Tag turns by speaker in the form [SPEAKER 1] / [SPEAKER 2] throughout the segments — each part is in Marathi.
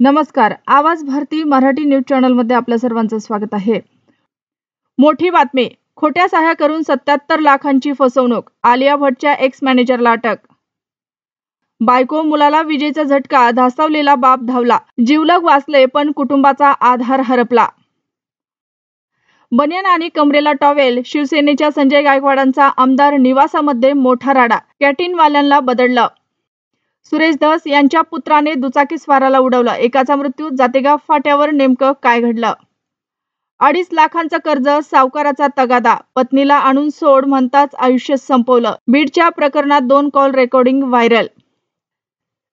[SPEAKER 1] नमस्कार. आवाज भारती मराठी न्यूज चॅनलमध्ये आपल्या सर्वांचं स्वागत आहे. मोठी बातमी. खोट्या सह्या करून 77 लाखांची फसवणूक. आलिया भट्टच्या एक्स मॅनेजरला अटक. बायको मुलाला विजेचा झटका, धास्तावलेला बाप धावला. जीवलग वाचले पण कुटुंबाचा आधार हरपला. बनियान आणि कमरेला टॉवेल. शिवसेनेच्या संजय गायकवाडांचा आमदार निवासामध्ये मोठा राडा. कॅन्टीनवाल्यांना बदडलं. सुरेश धस यांच्या पुत्राने दुचाकीस्वाराला उडवलं. एकाचा मृत्यू. जातेगाव फाट्यावर नेमकं काय घडलं? 2.5 लाखांचं कर्ज, सावकाराचा तगादा. पत्नीला आणून सोड म्हणताच आयुष्य संपवलं. बीडच्या प्रकरणात 2 कॉल रेकॉर्डिंग व्हायरल.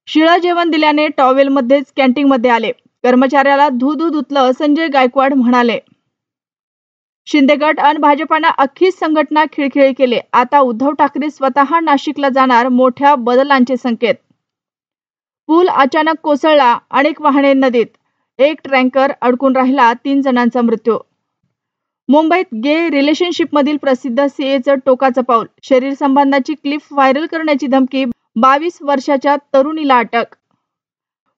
[SPEAKER 1] शिळं जेवण दिल्याने टॉवेलमध्येच कॅन्टीनमध्ये आले. कर्मचाऱ्याला धू धुतलं, संजय गायकवाड म्हणाले. शिंदे गट आणि भाजपानं अख्खी संघटना खिळखिळी केली. आता उद्धव ठाकरे स्वतः नाशिकला जाणार. मोठ्या बदलांचे संकेत. पूल अचानक कोसळला. अनेक वाहने नदीत. एक टँकर अडकून राहिला. 3 जणांचा मृत्यू. मुंबईत गे रिलेशनशिपमधील प्रसिद्ध सीएचं टोकाचं पाऊल. शरीर संबंधाची क्लिप व्हायरल करण्याची धमकी. 22 वर्षाच्या तरुणीला अटक.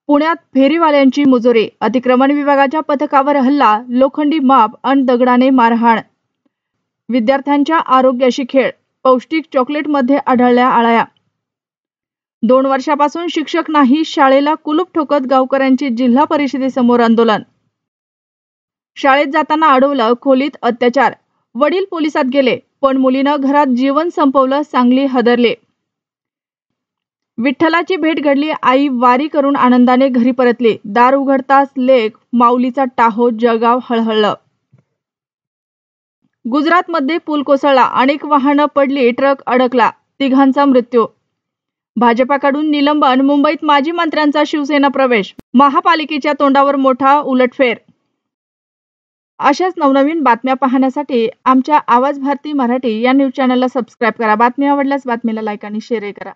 [SPEAKER 1] पुण्यात फेरीवाल्यांची मुजोरी. अतिक्रमण विभागाच्या पथकावर हल्ला. लोखंडी माप आणि दगडाने मारहाण. विद्यार्थ्यांच्या आरोग्याशी खेळ. पौष्टिक चॉकलेटमध्ये आढळल्या आळ्या. 2 वर्षापासून शिक्षक नाही. शाळेला कुलूप ठोकत गावकऱ्यांचे जिल्हा परिषदेसमोर आंदोलन. शाळेत जाताना अडवलं. खोलीत अत्याचार. वडील पोलिसात गेले पण मुलीनं घरात जीवन संपवलं. सांगली हादरले. विठ्ठलाची भेट घडली. आई वारी करून आनंदाने घरी परतली. दार उघडताच लेक माऊलीचा टाहो. जळगाव हळहळलं. गुजरातमध्ये पूल कोसळला. अनेक वाहनं पडली. ट्रक अडकला. 3घांचा मृत्यू. भाजपाकडून निलंबन. मुंबईत माजी मंत्र्यांचा शिवसेना प्रवेश. महापालिकेच्या तोंडावर मोठा उलटफेर. अशाच नवनवीन बातम्या पाहण्यासाठी आमच्या आवाज भारती मराठी या न्यूज चॅनलला सबस्क्राईब करा. बातमी आवडल्यास बातमीला लाईक आणि शेअर करा.